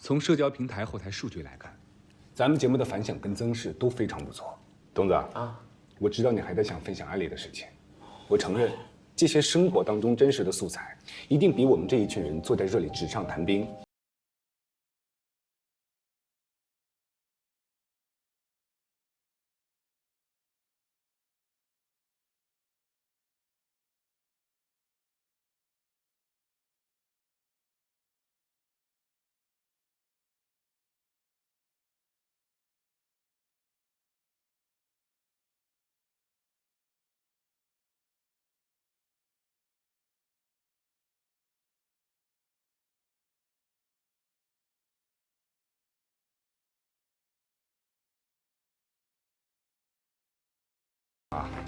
从社交平台后台数据来看，咱们节目的反响跟增势都非常不错。东子啊，我知道你还在想分享艾丽的事情，我承认，这些生活当中真实的素材，一定比我们这一群人坐在这里纸上谈兵。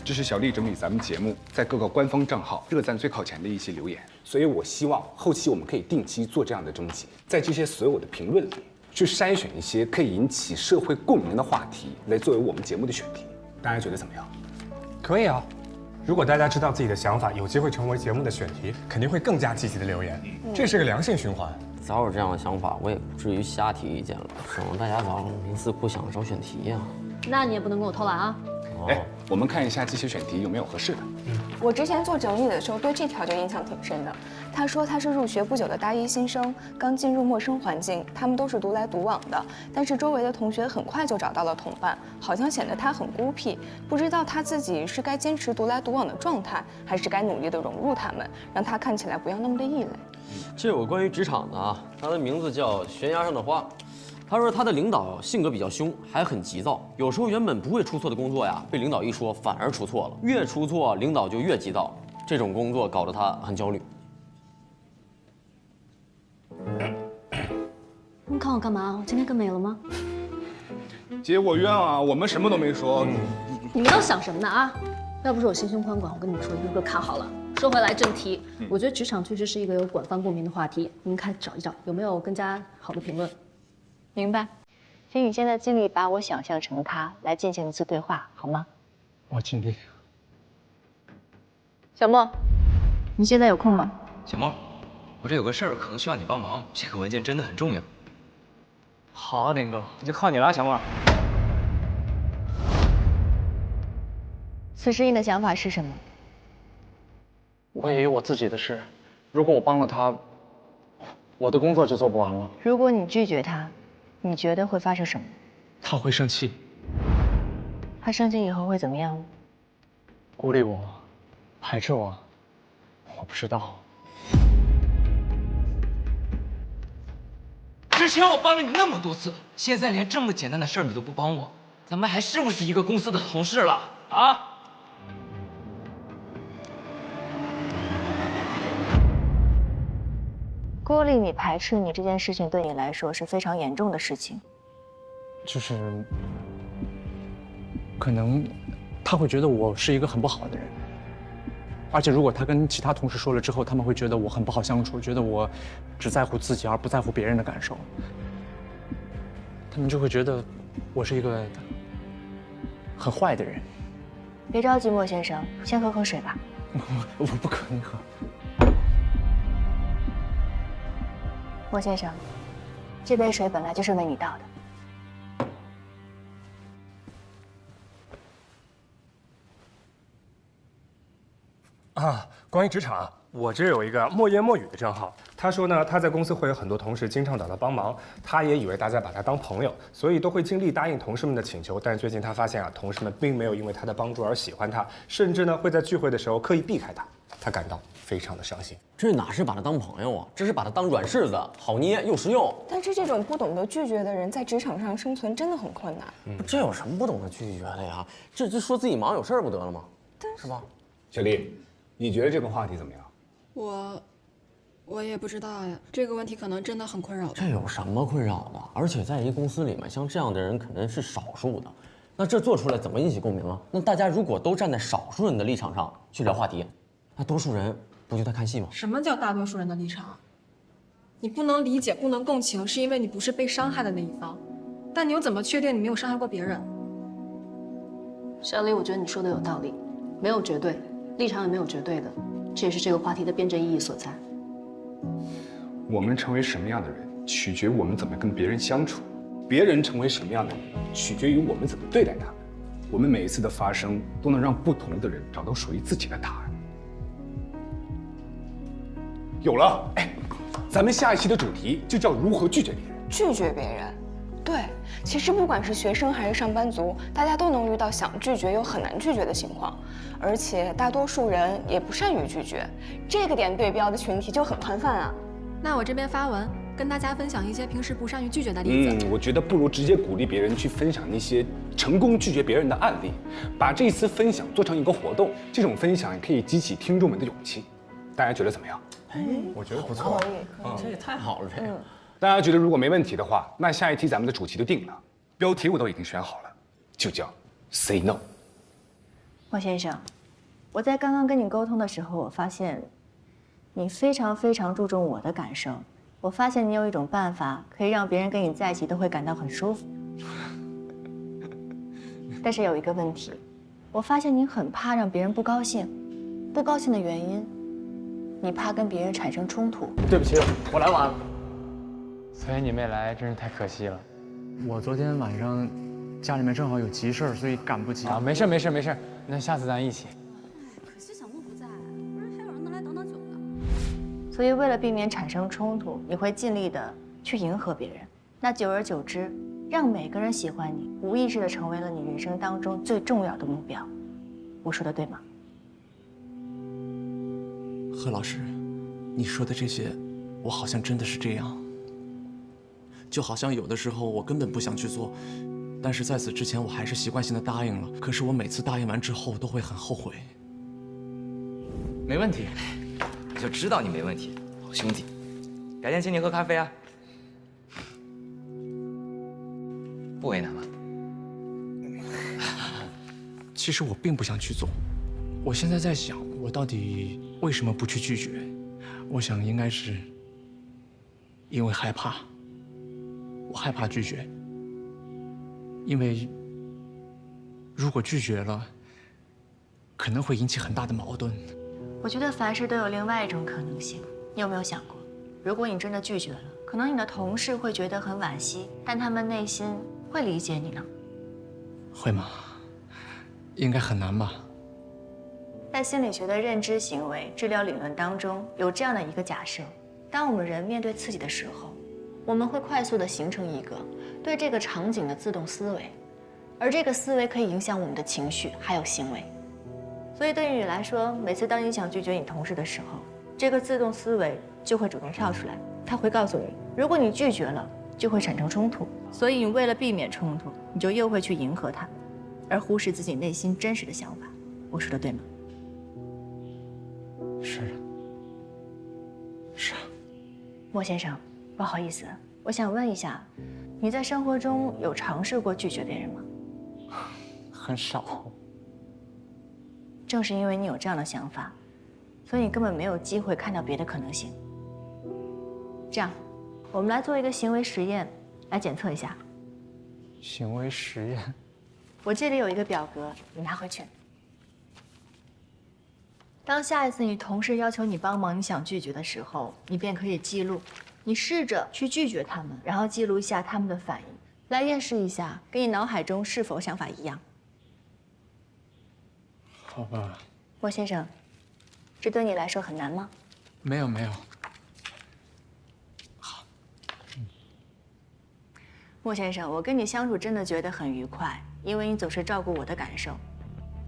这是小丽整理咱们节目在各个官方账号热赞最靠前的一些留言，所以我希望后期我们可以定期做这样的征集，在这些所有的评论里去筛选一些可以引起社会共鸣的话题，来作为我们节目的选题。大家觉得怎么样？可以啊，如果大家知道自己的想法，有机会成为节目的选题，肯定会更加积极的留言，这是个良性循环。早有这样的想法，我也不至于瞎提意见了，省得大家早冥思苦想找选题呀。那你也不能跟我偷懒啊！哎，我们看一下这些选题有没有合适的。我之前做整理的时候，对这条就印象挺深的。他说他是入学不久的大一新生，刚进入陌生环境，他们都是独来独往的，但是周围的同学很快就找到了同伴，好像显得他很孤僻，不知道他自己是该坚持独来独往的状态，还是该努力的融入他们，让他看起来不要那么的异类。这有个关于职场的啊，它的名字叫《悬崖上的花》。他说他的领导性格比较凶，还很急躁，有时候原本不会出错的工作呀，被领导一说反而出错了，越出错领导就越急躁，这种工作搞得他很焦虑。你看我干嘛？我今天更美了吗？姐，我冤啊，我们什么都没说。你们都想什么呢啊？要不是我心胸宽广，我跟你们说一个个看好了。说回来正题，我觉得职场确实是一个有广泛共鸣的话题，你们看找一找有没有更加好的评论。明白，请你现在尽力把我想象成他，来进行一次对话，好吗？我尽力。小莫，你现在有空吗？小莫，我这有个事儿，可能需要你帮忙。这个文件真的很重要。好啊，林哥，那就靠你了，小莫。此时你的想法是什么？我也有我自己的事，如果我帮了他，我的工作就做不完了。如果你拒绝他，你觉得会发生什么？他会生气。他生气以后会怎么样？孤立我，排斥我，我不知道。之前我帮了你那么多次，现在连这么简单的事儿你都不帮我，咱们还是不是一个公司的同事了啊？孤立你、排斥你这件事情对你来说是非常严重的事情。就是可能他会觉得我是一个很不好的人，而且如果他跟其他同事说了之后，他们会觉得我很不好相处，觉得我只在乎自己而不在乎别人的感受，他们就会觉得我是一个很坏的人。别着急，莫先生，先喝口水吧。我不可能喝。莫先生，这杯水本来就是为你倒的。啊，关于职场，我这有一个莫言莫语的账号。他说呢，他在公司会有很多同事经常找他帮忙，他也以为大家把他当朋友，所以都会尽力答应同事们的请求。但是最近他发现啊，同事们并没有因为他的帮助而喜欢他，甚至呢会在聚会的时候刻意避开他，他感到非常的伤心。这哪是把他当朋友啊，这是把他当软柿子，好捏又实用。但是这种不懂得拒绝的人，在职场上生存真的很困难。这有什么不懂得拒绝的呀？这说自己忙有事儿不得了吗？是吧？小丽，你觉得这个话题怎么样？我也不知道呀，这个问题可能真的很困扰。这有什么困扰的？而且在一个公司里面，像这样的人肯定是少数的。那这做出来怎么引起共鸣啊？那大家如果都站在少数人的立场上去聊话题，那多数人不就在看戏吗？什么叫大多数人的立场？你不能理解、不能共情，是因为你不是被伤害的那一方。但你又怎么确定你没有伤害过别人？小李，我觉得你说的有道理，没有绝对，立场也没有绝对的，这也是这个话题的辩证意义所在。我们成为什么样的人，取决于我们怎么跟别人相处；别人成为什么样的人，取决于我们怎么对待他们。我们每一次的发生，都能让不同的人找到属于自己的答案。有了，哎，咱们下一期的主题就叫如何拒绝别人。拒绝别人，对，其实不管是学生还是上班族，大家都能遇到想拒绝又很难拒绝的情况，而且大多数人也不善于拒绝，这个点对标的群体就很宽泛啊。那我这边发文跟大家分享一些平时不善于拒绝的例子。我觉得不如直接鼓励别人去分享那些成功拒绝别人的案例，把这次分享做成一个活动，这种分享也可以激起听众们的勇气。大家觉得怎么样？我觉得不错。这也太好了，这个。大家觉得如果没问题的话，那下一期咱们的主题就定了，标题我都已经选好了，就叫 Say No。莫先生，我在刚刚跟你沟通的时候，我发现你非常注重我的感受。我发现你有一种办法，可以让别人跟你在一起都会感到很舒服。但是有一个问题，我发现你很怕让别人不高兴。不高兴的原因，你怕跟别人产生冲突。对不起，我来晚了。所以你没来，真是太可惜了。我昨天晚上家里面正好有急事儿，所以赶不及。啊，没事没事没事，那下次咱一起。可惜小莫不在，不然还有人能来挡挡酒呢。所以为了避免产生冲突，你会尽力的去迎合别人。那久而久之，让每个人喜欢你，无意识的成为了你人生当中最重要的目标。我说的对吗？贺老师，你说的这些，我好像真的是这样。就好像有的时候我根本不想去做，但是在此之前我还是习惯性的答应了。可是我每次答应完之后都会很后悔。没问题，我就知道你没问题，好兄弟。改天请你喝咖啡啊。不为难吧？其实我并不想去做，我现在在想，我到底为什么不去拒绝？我想应该是因为害怕。我害怕拒绝，因为如果拒绝了，可能会引起很大的矛盾。我觉得凡事都有另外一种可能性。你有没有想过，如果你真的拒绝了，可能你的同事会觉得很惋惜，但他们内心会理解你呢？会吗？应该很难吧。在心理学的认知行为治疗理论当中，有这样的一个假设：当我们人面对刺激的时候，我们会快速地形成一个对这个场景的自动思维，而这个思维可以影响我们的情绪还有行为。所以对于你来说，每次当你想拒绝你同事的时候，这个自动思维就会主动跳出来，它会告诉你，如果你拒绝了，就会产生冲突。所以你为了避免冲突，你就又会去迎合他，而忽视自己内心真实的想法。我说的对吗？是的，是啊。莫先生，不好意思，我想问一下，你在生活中有尝试过拒绝别人吗？很少。正是因为你有这样的想法，所以你根本没有机会看到别的可能性。这样，我们来做一个行为实验，来检测一下。行为实验？我这里有一个表格，你拿回去。当下一次你同事要求你帮忙，你想拒绝的时候，你便可以记录。你试着去拒绝他们，然后记录一下他们的反应，来验视一下，跟你脑海中是否想法一样。好吧。莫先生，这对你来说很难吗？没有没有。莫先生，我跟你相处真的觉得很愉快，因为你总是照顾我的感受，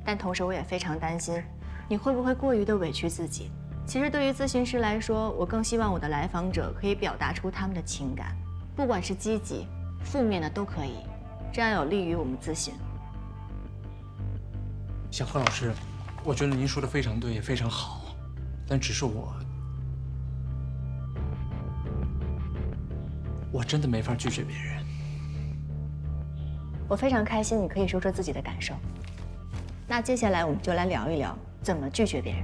但同时我也非常担心，你会不会过于的委屈自己？其实对于咨询师来说，我更希望我的来访者可以表达出他们的情感，不管是积极、负面的都可以，这样有利于我们咨询。小贺老师，我觉得您说的非常对，也非常好，但只是我真的没法拒绝别人。我非常开心你可以说说自己的感受。那接下来我们就来聊一聊怎么拒绝别人。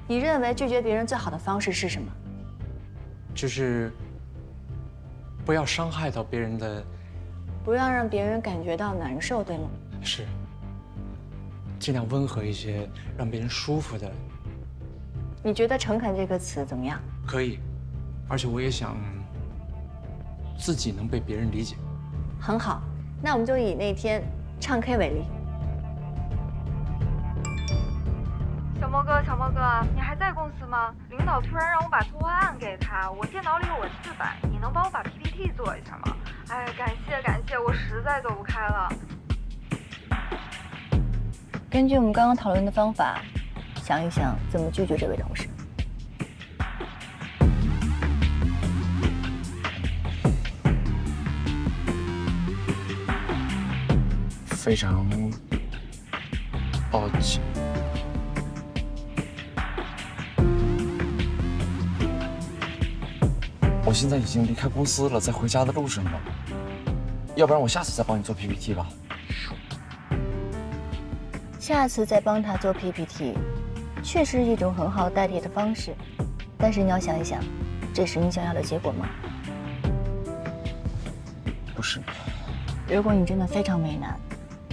你认为拒绝别人最好的方式是什么？就是不要伤害到别人的，不要让别人感觉到难受，对吗？是，尽量温和一些，让别人舒服的。你觉得诚恳这个词怎么样？可以，而且我也想自己能被别人理解。很好，那我们就以那天唱 K 为例。小莫哥，你还在公司吗？领导突然让我把策划案给他，我电脑里有文字版，你能帮我把 PPT 做一下吗？哎，感谢，我实在走不开了。根据我们刚刚讨论的方法，想一想怎么拒绝这位同事。非常抱歉。我现在已经离开公司了，在回家的路上了。要不然我下次再帮你做 PPT 吧。下次再帮他做 PPT， 确实是一种很好代替的方式，但是你要想一想，这是你想要的结果吗？不是。如果你真的非常为难，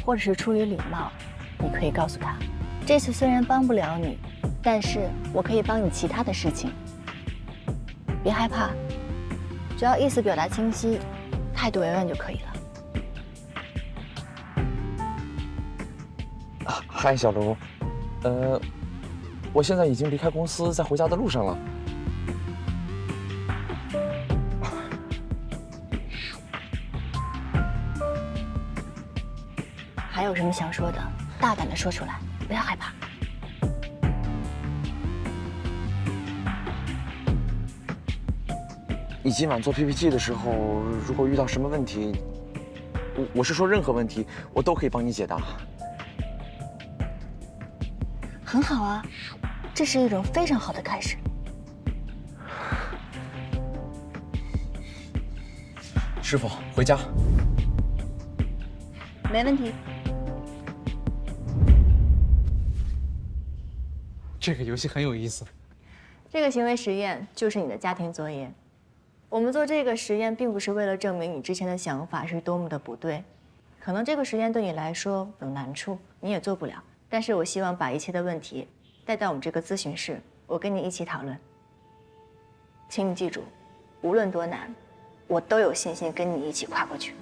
或者是出于礼貌，你可以告诉他，这次虽然帮不了你，但是我可以帮你其他的事情。别害怕，只要意思表达清晰，态度委婉就可以了。嗨，小卢，我现在已经离开公司，在回家的路上了。还有什么想说的，大胆的说出来，不要害怕。你今晚做 PPT 的时候，如果遇到什么问题，我是说任何问题，我都可以帮你解答。很好啊，这是一种非常好的开始。师傅，回家。没问题。这个游戏很有意思。这个行为实验就是你的家庭作业。我们做这个实验并不是为了证明你之前的想法是多么的不对，可能这个实验对你来说有难处，你也做不了。但是我希望把一切的问题带到我们这个咨询室，我跟你一起讨论。请你记住，无论多难，我都有信心跟你一起跨过去。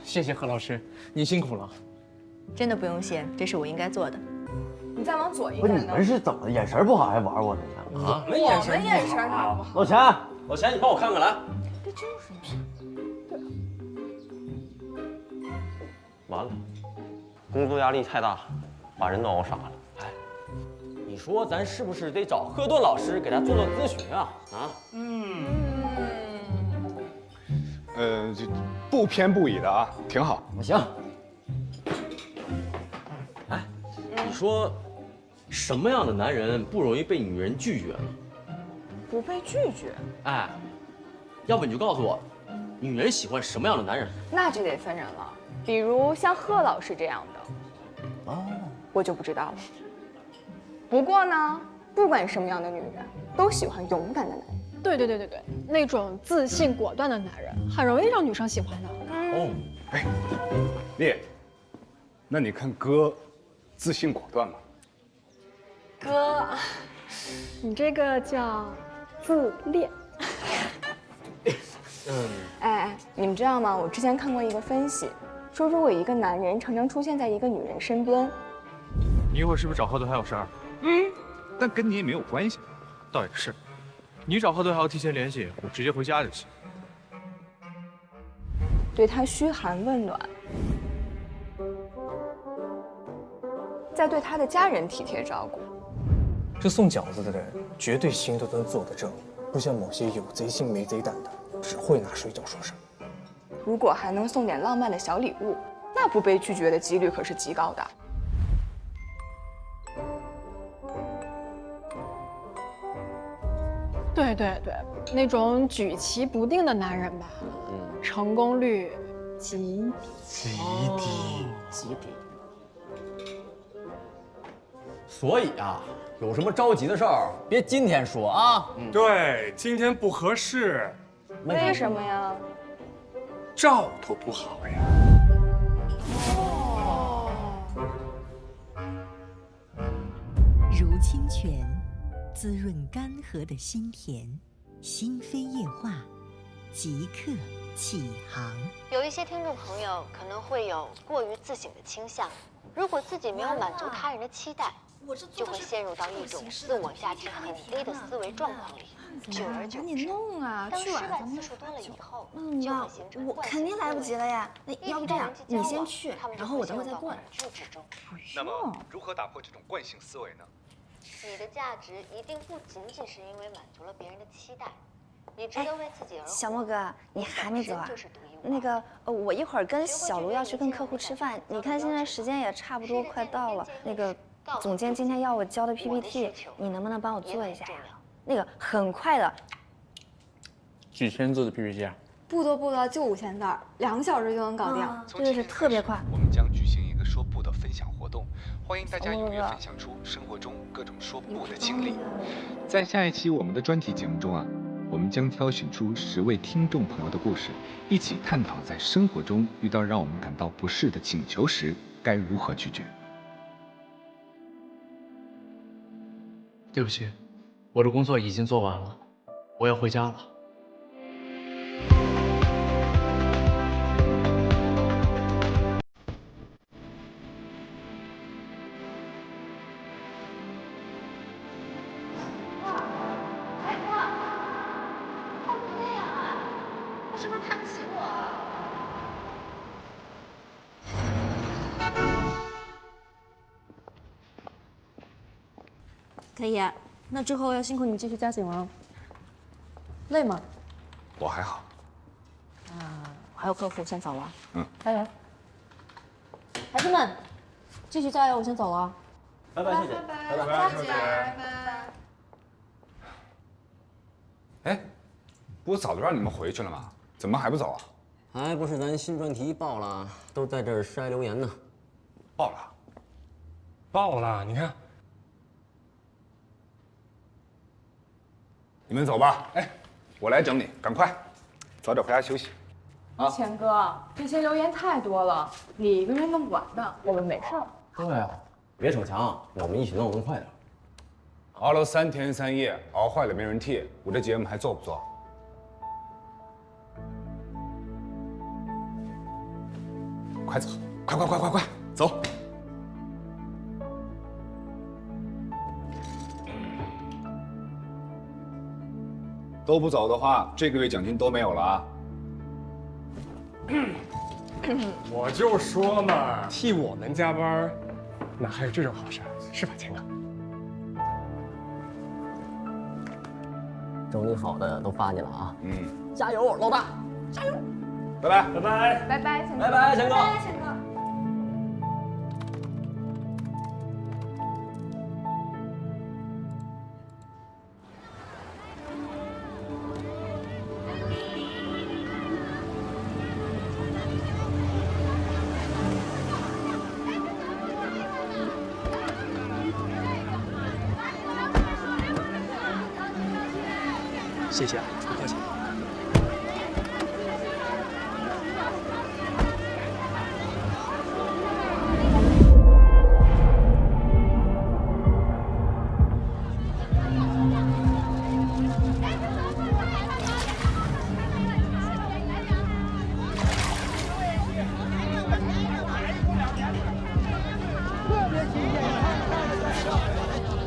谢谢何老师，您辛苦了。真的不用谢，这是我应该做的。你再往左一不是点呢。你们是怎么眼神不好还玩我呢？啊，我们眼神哪不好？老钱，你帮我看看来。这就是完了，工作压力太大，把人都熬傻了。哎，你说咱是不是得找赫顿老师给他做做咨询啊？这不偏不倚的啊，挺好。行。哎，你说什么样的男人不容易被女人拒绝呢？不被拒绝，哎，要不你就告诉我，女人喜欢什么样的男人？那就得分人了。比如像贺老师这样的，我就不知道了。不过呢，不管什么样的女人，都喜欢勇敢的男人。对，那种自信果断的男人，很容易让女生喜欢的。哎，烈，那你看哥自信果断吗？哥，你这个叫自恋。哎，你们知道吗？我之前看过一个分析，说如果一个男人常常出现在一个女人身边，你一会儿是不是找贺顿还有事儿？但跟你也没有关系。倒也是，你找贺顿还要提前联系，我直接回家就行。对他嘘寒问暖，再对他的家人体贴照顾。这送饺子的人绝对心都能做得正，不像某些有贼心没贼胆的，只会拿水饺说事儿。如果还能送点浪漫的小礼物，那不被拒绝的几率可是极高的。对，那种举棋不定的男人吧，成功率极低。所以啊，有什么着急的事儿，别今天说啊。对，今天不合适。为什么呀？兆头不好呀。如清泉，滋润干涸的心田。心扉夜话，即刻起航。有一些听众朋友可能会有过于自省的倾向，如果自己没有满足他人的期待，就会陷入到一种自我价值很低的思维状况里。久而久之，当失败次数多了以后，就会形成我肯定来不及了呀。那要不这样，你先去，然后我等会再过来。那么，如何打破这种惯性思维呢？你的价值一定不仅仅是因为满足了别人的期待，你值得为自己而活。小莫哥，你还没走啊？那个，我一会儿跟小卢要去跟客户吃饭，你看现在时间也差不多快到了。那个，总监今天要我交的 PPT， 你能不能帮我做一下呀？那个很快的。几千字的 PPT 啊？不多，就5000字，2个小时就能搞定。真的是特别快。我们将举行一个说不的分享活动，欢迎大家踊跃分享出生活中各种说不的经历。在下一期我们的专题节目中啊，我们将挑选出10位听众朋友的故事，一起探讨在生活中遇到让我们感到不适的请求时，该如何拒绝。对不起，我的工作已经做完了，我要回家了。可以，那之后要辛苦你继续加紧了。累吗？我还好。还有客户，先走了。加油！孩子们，继续加油，我先走了。拜拜，谢谢。拜拜，谢谢，拜拜。哎，不早就让你们回去了吗？怎么还不走啊？还不是咱新专题爆了，都在这儿筛留言呢。爆了！你看。你们走吧，哎，我来整理，赶快，早点回家休息。啊，钱哥，这些留言太多了，你一个人弄不完的，我们没事儿。对啊，别逞强，我们一起弄更快点。熬了3天3夜，熬坏了没人替，我这节目还做不做？快走，快，走！都不走的话，这个月奖金都没有了啊！我就说嘛，替我们加班，哪还有这种好事，是吧，钱哥？整理好的都发你了啊！加油，老大，加油！拜拜，拜拜，钱哥，拜拜，钱哥。谢谢啊，不客气。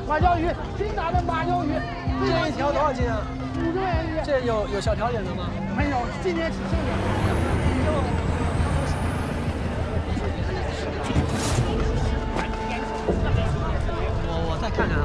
马鲛鱼，新打的马鲛鱼，这一条多少斤啊？50块钱一斤。这有小条点的吗？没有，今天只剩下。我再看看啊。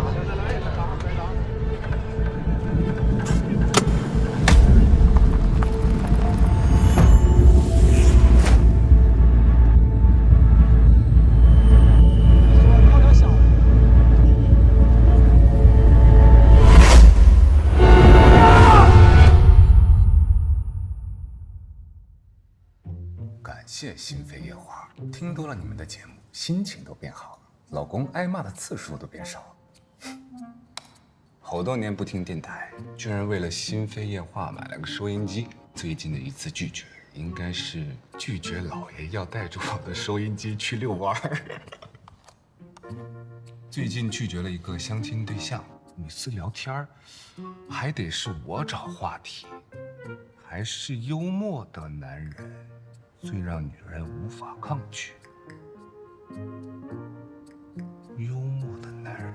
感谢心扉夜话，听多了你们的节目，心情都变好了，老公挨骂的次数都变少了。好多年不听电台，居然为了心扉夜话买了个收音机。最近的一次拒绝，应该是拒绝老爷要带着我的收音机去遛弯儿。最近拒绝了一个相亲对象，每次聊天还得是我找话题，还是幽默的男人最让女人无法抗拒。幽默的男人。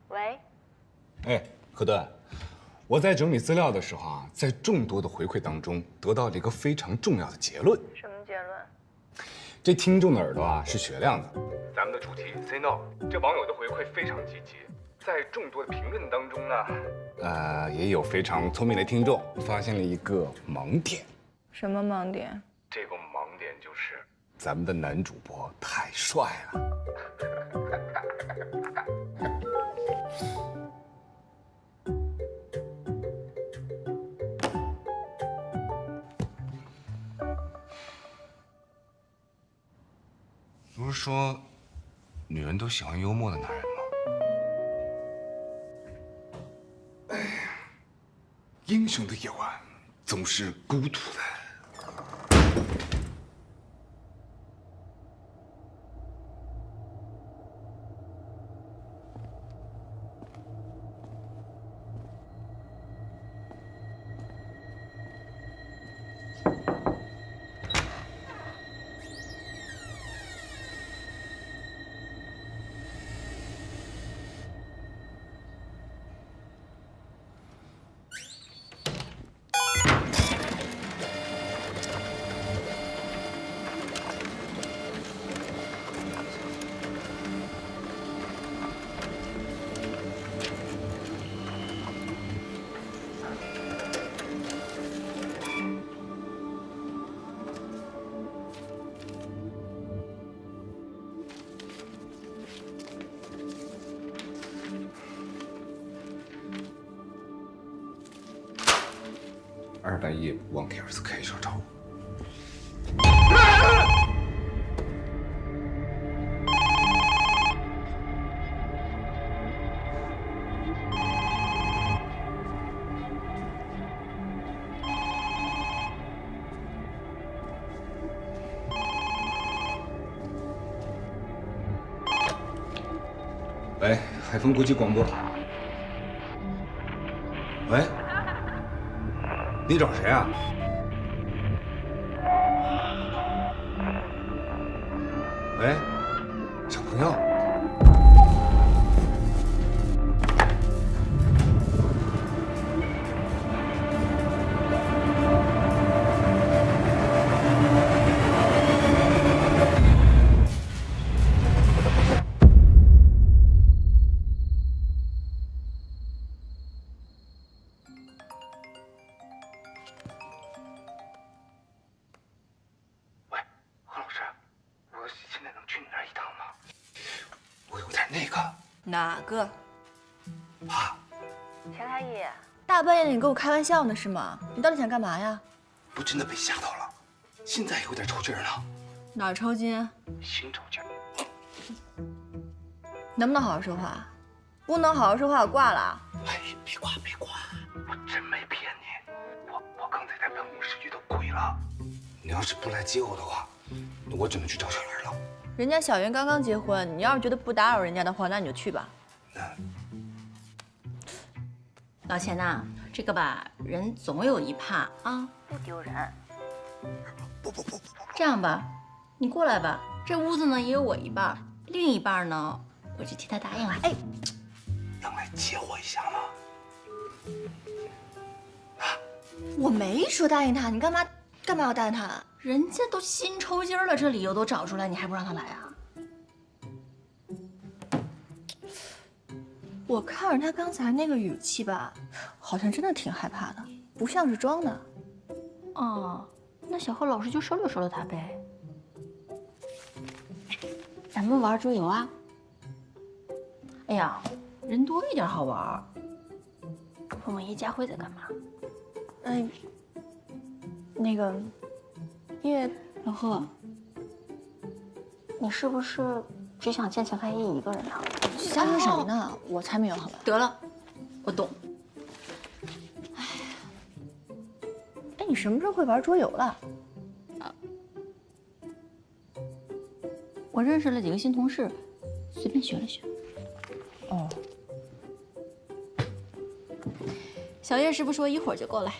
喂，哎，何顿，我在整理资料的时候啊，在众多的回馈当中得到了一个非常重要的结论。什么结论？这听众的耳朵啊是雪亮的。咱们的主题 Say No， 这网友的回馈非常积极，在众多的评论当中呢，也有非常聪明的听众发现了一个盲点。什么盲点？这个盲点就是咱们的男主播太帅了。不是说女人都喜欢幽默的男人吗？哎呀，英雄的夜晚总是孤独的。200页往 KSK 上找。喂，海丰国际广播。喂。你找谁啊？喂，小朋友。哪个？啊！钱太医，大半夜的你跟我开玩笑呢是吗？你到底想干嘛呀？我真的被吓到了，现在有点抽筋了。哪儿抽筋？心抽筋。能不能好好说话？不能好好说话，我挂了。哎，别挂别挂，我真没骗你。我刚才在办公室遇到鬼了。你要是不来接我的话，我只能去找小袁了。人家小袁刚刚结婚，你要是觉得不打扰人家的话，那你就去吧。老钱呐，这个吧，人总有一怕啊，不丢人。不，这样吧，你过来吧，这屋子呢也有我一半，另一半呢，我就替他答应了。哎，能来接我一下吗？我没说答应他，你干嘛要答应他？人家都心抽筋了，这理由都找出来，你还不让他来啊？我看着他刚才那个语气吧，好像真的挺害怕的，不像是装的。哦，那小贺老师就收留收留他呗。咱们玩桌游啊？哎呀，人多一点好玩。我们叶家辉在干嘛？那个叶老贺，你是不是只想见钱开一个人啊？瞎说什么呢？我才没有，好吧？得了，我懂。哎，你什么时候会玩桌游了？我认识了几个新同事，随便学了学。哦。小叶师傅说一会儿就过来。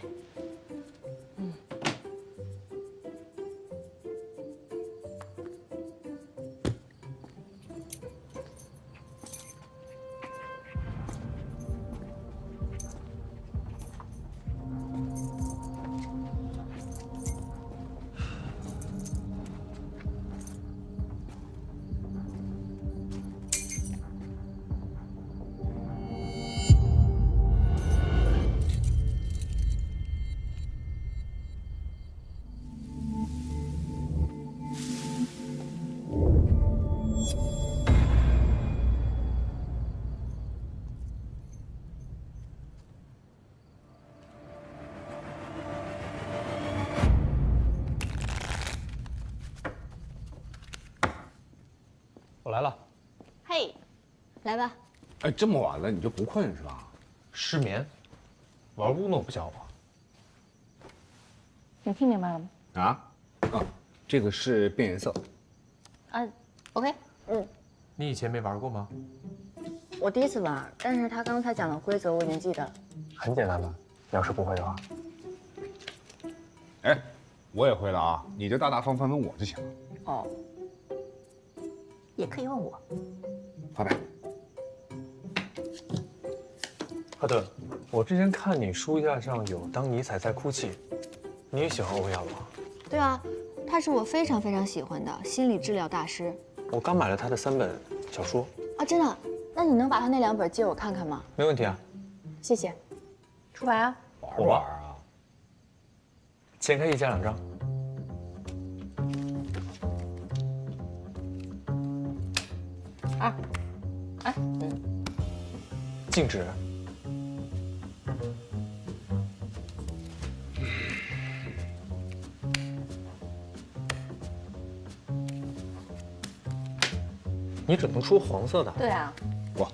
我来了。嘿，来吧。哎，这么晚了你就不困是吧？失眠，玩Uno不教我。你听明白了吗？这个是变颜色。OK，你以前没玩过吗？我第一次玩，但是他刚才讲的规则我已经记得了。很简单的，你要是不会的话。哎，我也会了啊，你就大大方方问我就行了。哦，也可以问我。发牌。啊对，我之前看你书架上有《当尼采在哭泣》，你也喜欢欧亚吗？对啊，他是我非常非常喜欢的心理治疗大师。我刚买了他的3本小说。啊，真的？那你能把他那2本借我看看吗？没问题啊。谢谢。出牌啊！我玩啊。钱可以加2张。2。哎，静止。你只能出黄色的。对啊。哇。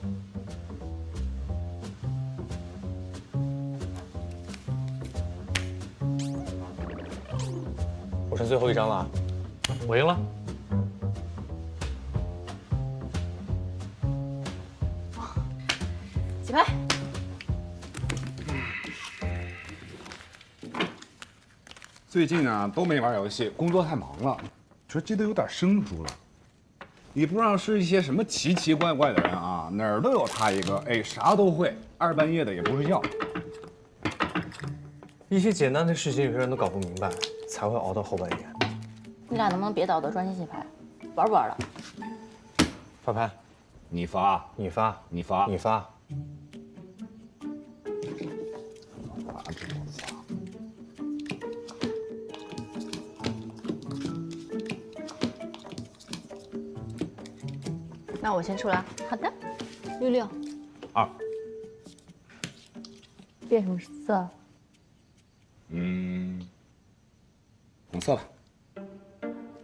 我剩最后1张了，我赢了。起牌。最近啊都没玩游戏，工作太忙了，说记得有点生疏了。也不知道是一些什么奇奇怪怪的人啊，哪儿都有他一个，哎，啥都会，2半夜的也不睡觉。一些简单的事情，有些人都搞不明白，才会熬到后半夜。你俩能不能别捣鼓，专心洗牌？玩不玩了？发牌。你发，你发，你发，你发。那我先出了。好的。66。2。变什么色？红色吧。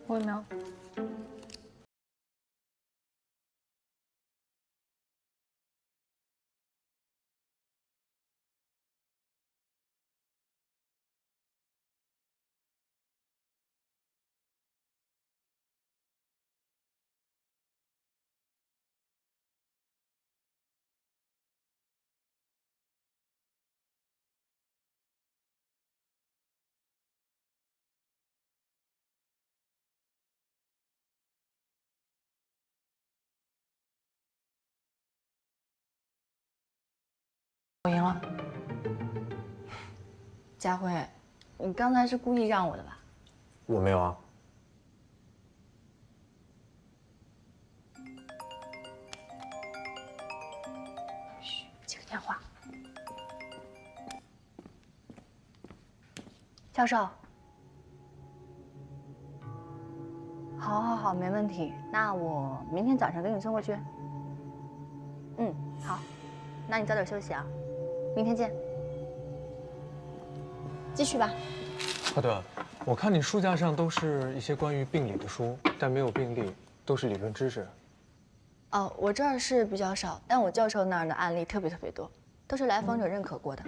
我有没有？我赢了。佳慧，你刚才是故意让我的吧？我没有啊。嘘，接个电话。教授。好，没问题。那我明天早上给你送过去。好。那你早点休息啊，明天见。继续吧。啊对了，我看你书架上都是一些关于病理的书，但没有病例，都是理论知识。哦，我这儿是比较少，但我教授那儿的案例特别多，都是来访者认可过的。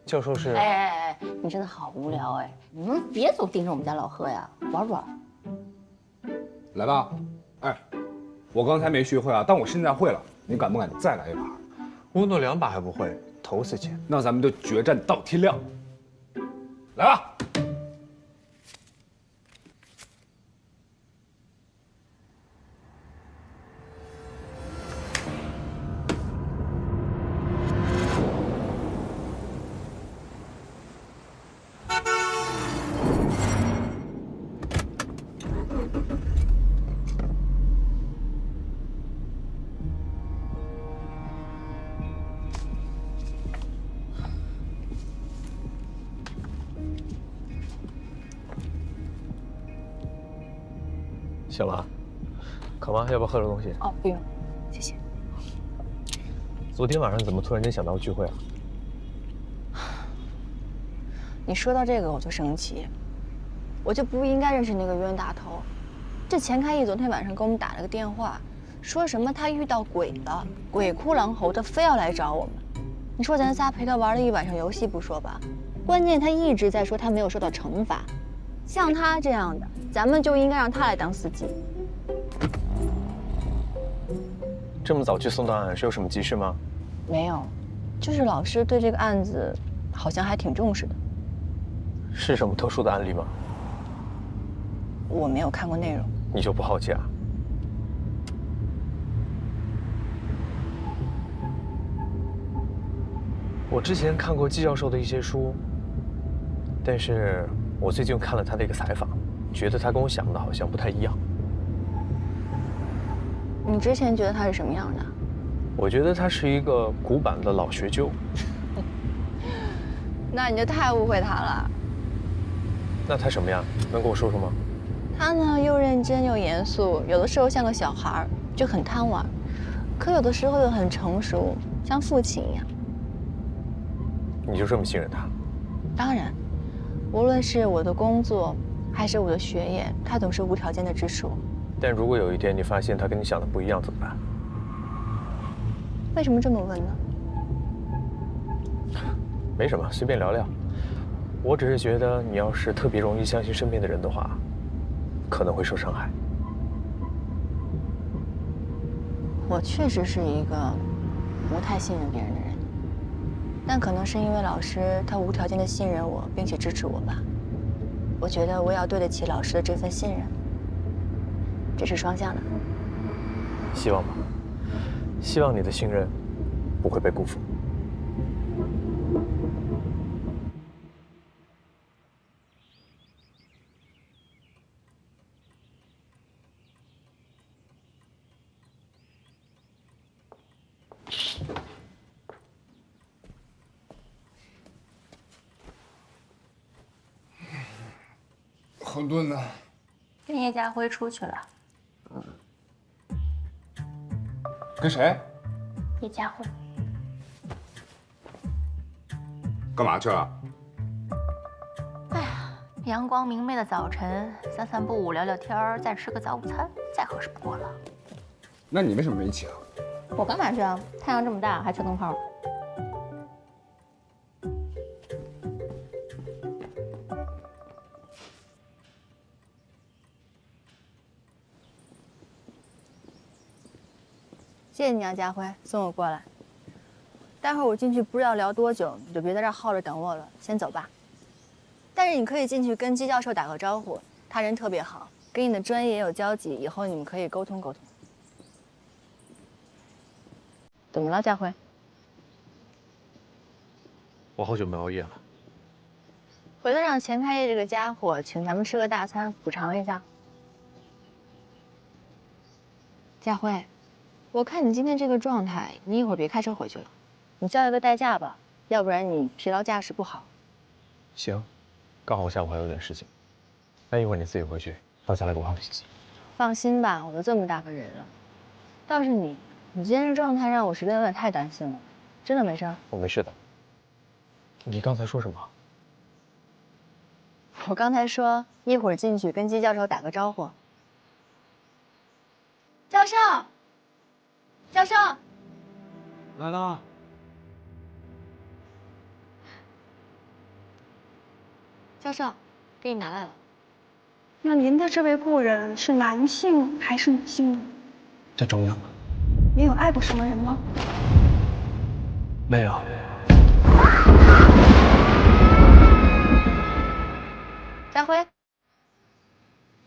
教授是？哎，你真的好无聊哎！你们别总盯着我们家老贺呀，玩不玩？来吧，哎，我刚才没学会啊，但我现在会了。你敢不敢再来一把？乌诺2把还不会，头次见。那咱们就决战到天亮。来吧。小王，渴吗？要不要喝点东西？哦，不用，谢谢。昨天晚上怎么突然间想到聚会啊？你说到这个我就生气，我就不应该认识那个冤大头。这钱开义昨天晚上给我们打了个电话，说什么他遇到鬼了，鬼哭狼嚎的，非要来找我们。你说咱仨陪他玩了一晚上游戏不说吧，关键他一直在说他没有受到惩罚。像他这样的，咱们就应该让他来当司机。这么早去送档案是有什么急事吗？没有，就是老师对这个案子好像还挺重视的。是什么特殊的案例吗？我没有看过内容。你就不好奇啊？我之前看过季教授的一些书，但是我最近看了他的一个采访，觉得他跟我想的好像不太一样。你之前觉得他是什么样的？我觉得他是一个古板的老学究。那你就太误会他了。那他什么样？能跟我说说吗？他呢，又认真又严肃，有的时候像个小孩儿，就很贪玩，可有的时候又很成熟，像父亲一样。你就这么信任他？当然，无论是我的工作还是我的学业，他总是无条件的支持我。但如果有一天你发现他跟你想的不一样，怎么办？为什么这么问呢？没什么，随便聊聊。我只是觉得，你要是特别容易相信身边的人的话，可能会受伤害。我确实是一个不太信任别人的人，但可能是因为老师他无条件的信任我，并且支持我吧。我觉得我要对得起老师的这份信任，这是双向的。希望吧，希望你的信任不会被辜负。好炖呢。跟叶家辉出去了。跟谁？叶家辉。干嘛去了？哎呀，阳光明媚的早晨，散散步，聊聊天，再吃个早午餐，再合适不过了。那你为什么没一起啊？我干嘛去啊？太阳这么大，还吹灯泡。谢谢你啊，家辉，送我过来。待会儿我进去不知道聊多久，你就别在这儿耗着等我了，先走吧。但是你可以进去跟季教授打个招呼，他人特别好，跟你的专业也有交集，以后你们可以沟通沟通。怎么了，家辉？我好久没熬夜了。回头让钱开业这个家伙请咱们吃个大餐，补偿一下。家辉，我看你今天这个状态，你一会儿别开车回去了，你叫一个代驾吧，要不然你疲劳驾驶不好。行，刚好下午还有点事情。那一会儿你自己回去，到家来给我发信息。放心吧，我都这么大个人了。倒是你今天这状态让我实在有点太担心了。真的没事？我没事的。你刚才说什么？我刚才说一会儿进去跟季教授打个招呼。教授，教授，来了。教授，给你拿来了。那您的这位故人是男性还是女性呢？这重要吗？您有爱过什么人吗？没有。佳辉，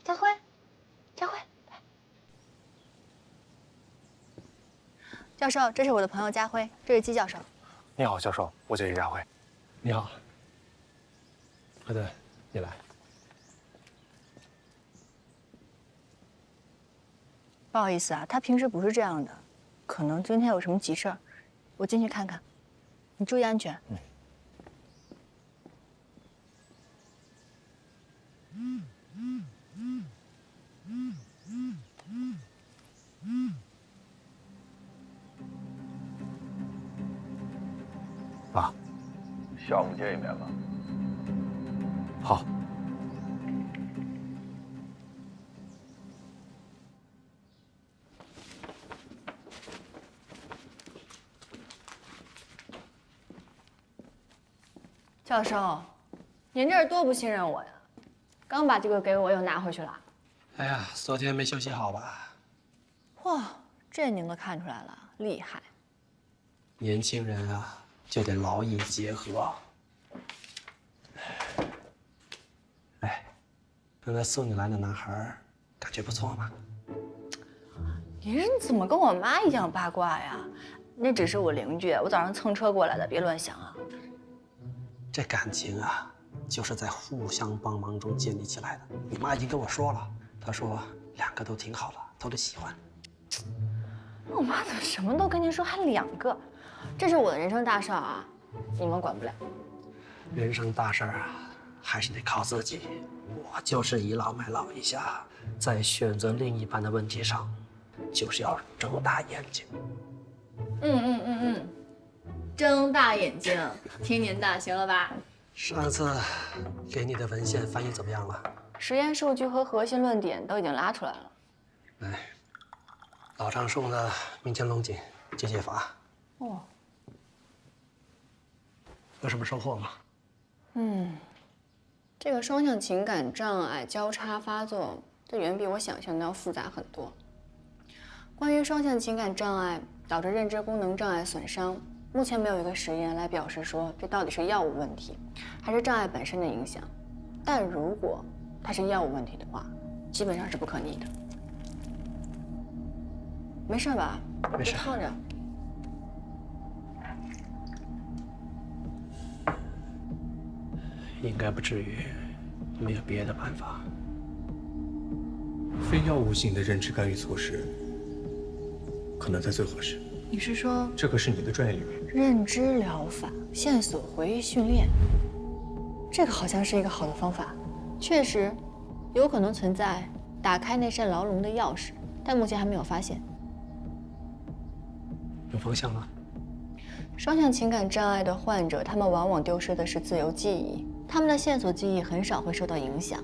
佳辉，佳辉，教授，这是我的朋友佳辉，这是姬教授。你好，教授，我叫叶家辉。你好。好的，你来。不好意思啊，他平时不是这样的，可能今天有什么急事儿，我进去看看。你注意安全。爸，下午见一面吧。好。教授，您这是多不信任我呀！刚把这个给我又拿回去了。哎呀，昨天没休息好吧？哇，这您都看出来了，厉害！年轻人啊，就得劳逸结合。哎，刚才送你来的男孩，感觉不错嘛？您怎么跟我妈一样八卦呀？那只是我邻居，我早上蹭车过来的，别乱想啊。这感情啊，就是在互相帮忙中建立起来的。你妈已经跟我说了，她说两个都挺好的，都喜欢。我妈怎么什么都跟您说，还两个？这是我的人生大事啊，你们管不了。人生大事啊，还是得靠自己。我就是倚老卖老一下，在选择另一半的问题上，就是要睁大眼睛。睁大眼睛，听您的，行了吧？上次给你的文献翻译怎么样了？实验数据和核心论点都已经拉出来了。来，老张送的民间龙井结节法，哦，有什么收获吗？这个双向情感障碍交叉发作，这远比我想象的要复杂很多。关于双向情感障碍导致认知功能障碍损伤，目前没有一个实验来表示说这到底是药物问题，还是障碍本身的影响。但如果它是药物问题的话，基本上是不可逆的。没事吧？没事。烫着。应该不至于，没有别的办法。非药物性的认知干预措施，可能才最合适。你是说这个是你的专业领域？认知疗法、线索回忆训练，这个好像是一个好的方法。确实，有可能存在打开那扇牢笼的钥匙，但目前还没有发现。有方向了。双向情感障碍的患者，他们往往丢失的是自由记忆，他们的线索记忆很少会受到影响。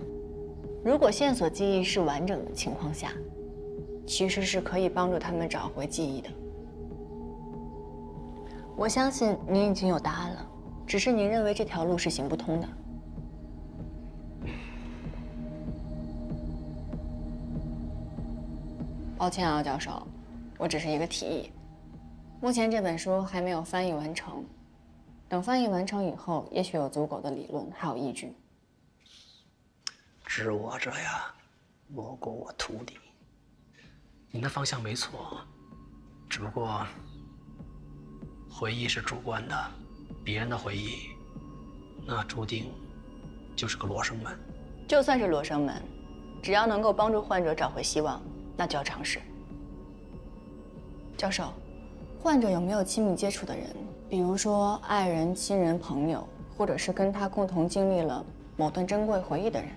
如果线索记忆是完整的情况下，其实是可以帮助他们找回记忆的。我相信您已经有答案了，只是您认为这条路是行不通的。抱歉啊，教授，我只是一个提议。目前这本书还没有翻译完成，等翻译完成以后，也许有足够的理论还有依据。知我者呀，莫过我徒弟。你的方向没错，只不过回忆是主观的，别人的回忆，那注定就是个罗生门。就算是罗生门，只要能够帮助患者找回希望，那就要尝试。教授，患者有没有亲密接触的人，比如说爱人、亲人、朋友，或者是跟他共同经历了某段珍贵回忆的人？